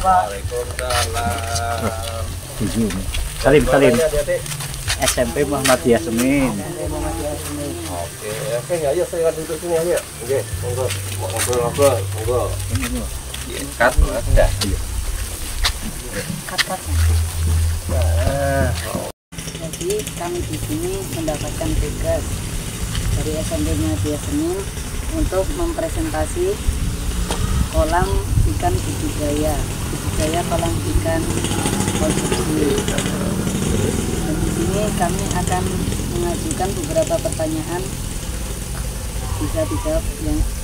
Waalaikumsalam. Salim. SMP Muhammadiyah Semin. Oke, ayo saya duduk sini ayo. Oke, monggo. Monggo. Kat, ya. Kat. Jadi kami di sini mendapatkan tugas dari SMP Muhammadiyah Semin untuk mempresentasi kolam ikan budidaya kolam ikan konsumsi. Dan di sini kami akan mengajukan beberapa pertanyaan, bisa dijawab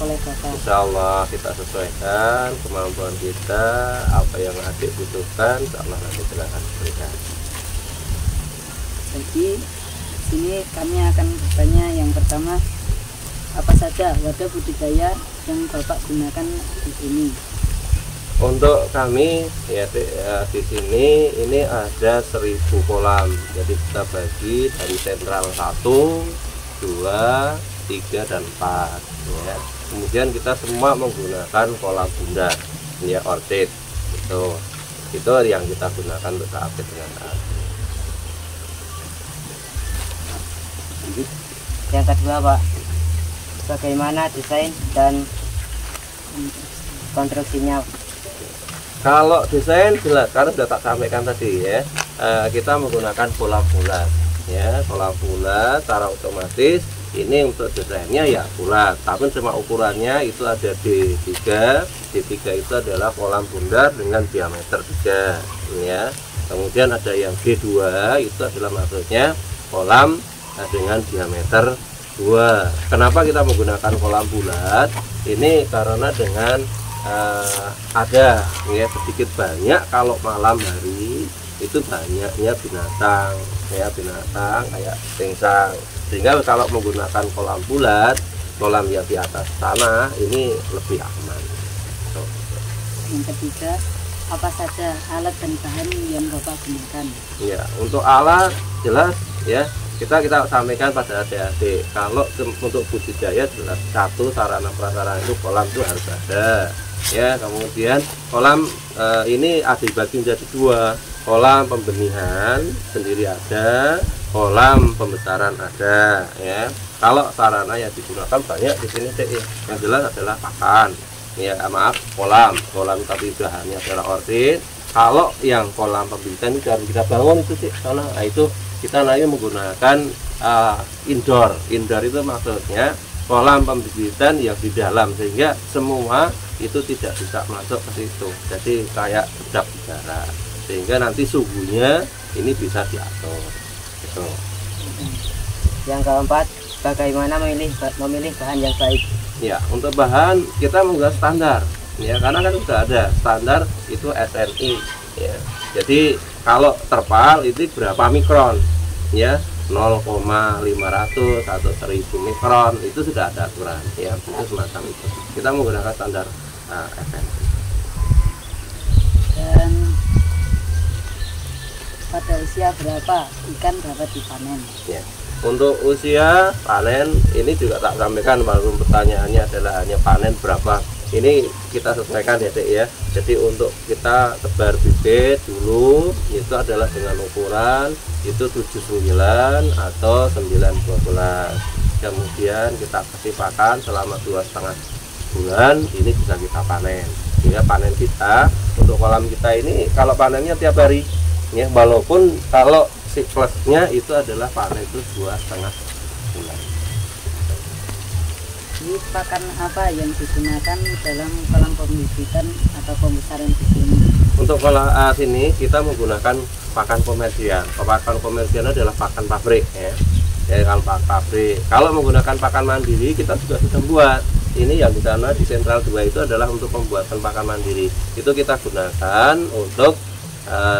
oleh Bapak. Insya Allah kita sesuaikan kemampuan kita, apa yang adik butuhkan, insya Allah nanti silakan berikan. Jadi sini kami akan bertanya yang pertama, apa saja wadah budidaya yang Bapak gunakan di sini? Untuk kami ya di sini ini ada 1000 kolam. Jadi kita bagi dari sentral 1, 2, 3 dan 4 ya. Kemudian kita semua menggunakan kolam bundar ya, orchid. Itu yang kita gunakan untuk saat dengan saat. Yang kedua, Pak, bagaimana desain dan konstruksinya? Kalau desain jelas, karena sudah tak sampaikan tadi ya, kita menggunakan kolam bulat ya, kolam bulat secara otomatis. Ini untuk desainnya ya bulat, tapi cuma ukurannya itu ada D3. D3 itu adalah kolam bundar dengan diameter 3 ya. Kemudian ada yang D2, itu adalah maksudnya kolam dengan diameter 2. Kenapa kita menggunakan kolam bulat? Ini karena dengan ada ya sedikit banyak kalau malam hari itu banyaknya binatang kayak tingsang, sehingga kalau menggunakan kolam bulat, kolam yang di atas tanah ini lebih aman. Yang ketiga, apa saja alat dan bahan yang Bapak gunakan? Ya, untuk alat jelas ya kita sampaikan pada adik-adik, kalau untuk budidaya jelas satu sarana prasarana itu kolam itu harus ada ya. Kemudian kolam ini ada dibagi menjadi 2, kolam pembenihan sendiri ada, kolam pembesaran ada ya. Kalau sarana yang digunakan banyak di sini ya. Yang jelas adalah pakan ya, kolam tapi bahannya adalah orchid. Kalau yang kolam pembibitan itu harus kita bangun itu sih sana, nah itu kita nanti menggunakan indoor itu maksudnya kolam pembibitan yang di dalam, sehingga semua itu tidak bisa masuk ke situ, jadi kayak kedap udara, sehingga nanti suhunya ini bisa diatur gitu. Yang keempat, bagaimana memilih bahan yang baik? Ya, untuk bahan kita menggunakan standar ya, karena kan sudah ada standar itu SNI ya. Jadi kalau terpal itu berapa mikron ya, 0,500 atau 1000 mikron itu sudah ada aturan ya, itu semacam itu. Kita menggunakan standar SNI. Dan pada usia berapa ikan dapat dipanen? Ya. Untuk usia panen ini juga tak sampaikan, walaupun pertanyaannya adalah hanya panen berapa. Ini kita sesuaikan ya Dek ya. Jadi untuk kita tebar bibit dulu itu adalah dengan ukuran itu 79 atau 912. Kemudian kita kasih pakan selama 2,5 bulan, ini bisa kita panen. Sehingga panen kita untuk kolam kita ini kalau panennya tiap hari ya, walaupun kalau siklusnya itu adalah panen itu 2,5 bulan. Ini pakan apa yang digunakan dalam kolam pembibitan atau pembesaran di sini? Untuk kolam sini kita menggunakan pakan komersial. Pakan komersial adalah pakan pabrik ya. Kalau pakan pabrik, kalau menggunakan pakan mandiri kita juga sudah buat. Ini yang di sana di sentral 2 itu adalah untuk pembuatan pakan mandiri. Itu kita gunakan untuk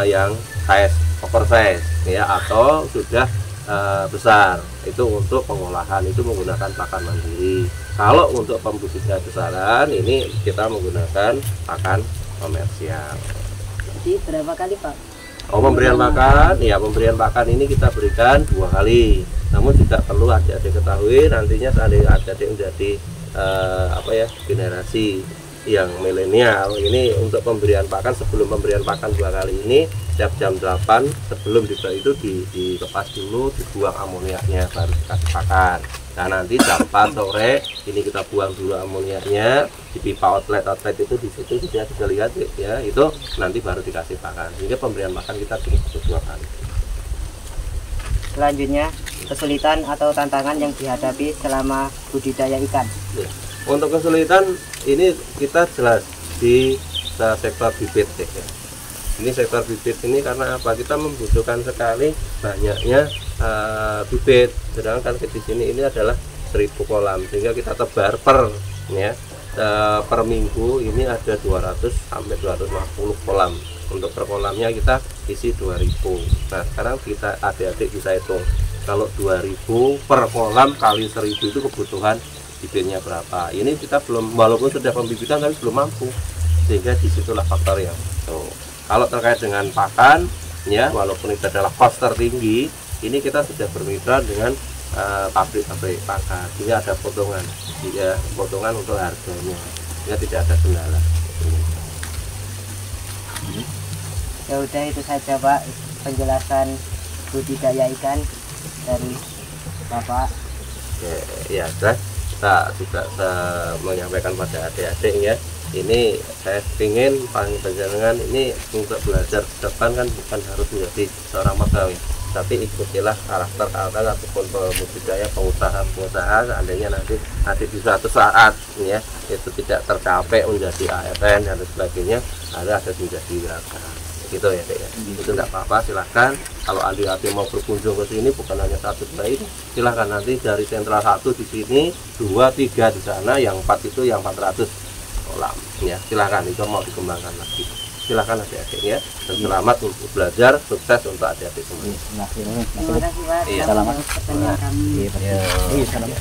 yang size oversize ya, atau sudah besar, itu untuk pengolahan, itu menggunakan pakan mandiri. Kalau untuk pembudidaya besaran ini kita menggunakan pakan komersial. Jadi berapa kali Pak? Oh, pemberian pakan ya, pemberian pakan ini kita berikan 2 kali. Namun juga perlu adik-adik ketahui nantinya seandainya adik-adik menjadi generasi yang milenial ini untuk pemberian pakan, sebelum pemberian pakan 2 kali ini setiap jam 8 sebelum diberi itu dikepas dulu, dibuang amoniaknya baru dikasih pakan. Nah nanti jam 4 sore ini kita buang dulu amoniaknya di pipa outlet itu, di situ kita bisa lihat ya, itu nanti baru dikasih pakan. Sehingga pemberian pakan kita cukup 2 kali. Selanjutnya, kesulitan atau tantangan yang dihadapi selama budidaya ikan. Ya. Untuk kesulitan ini kita jelas di sektor bibit ya. Ini sektor bibit ini karena apa? Kita membutuhkan sekali banyaknya bibit. Sedangkan di sini ini adalah 1000 kolam, sehingga kita tebar per minggu ini ada 200 sampai 250 kolam. Untuk per kolamnya kita isi 2000. Nah sekarang kita adik-adik bisa hitung, kalau 2000 per kolam kali 1000 itu kebutuhan bibitnya berapa. Ini kita belum, walaupun sudah pembibitan tapi belum mampu, sehingga disitulah faktor yang kalau terkait dengan pakan ya, walaupun itu adalah cost tertinggi, ini kita sudah bermitra dengan pabrik-pabrik pakan, sehingga ada potongan untuk harganya, sehingga tidak ada kendala. Ya udah, itu saja Pak penjelasan budidaya ikan dari Bapak. Ya sudah, kita juga menyampaikan pada adik-adik ya, ini saya ingin paling panjenengan ini untuk belajar ke depan kan bukan harus menjadi seorang pegawai, tapi ikutilah karakter ataupun pembudidaya pengusaha seandainya nanti di suatu saat ya itu tidak tercapai menjadi ASN dan sebagainya, ada menjadi wirausaha gitu ya Dek ya. Itu enggak apa-apa, silahkan. Kalau adik-adik mau berkunjung ke sini bukan hanya 1-2 ini, silahkan nanti dari sentral 1 di sini, 2-3 di sana, yang 4 itu yang 400 kolam ya, silahkan. Itu mau dikembangkan lagi, silahkan adik-adik ya, dan selamat untuk belajar, sukses untuk adik-adik semua. Terima kasih Pak. Iya. Selamat pertanyaan kami. Iya, selamat.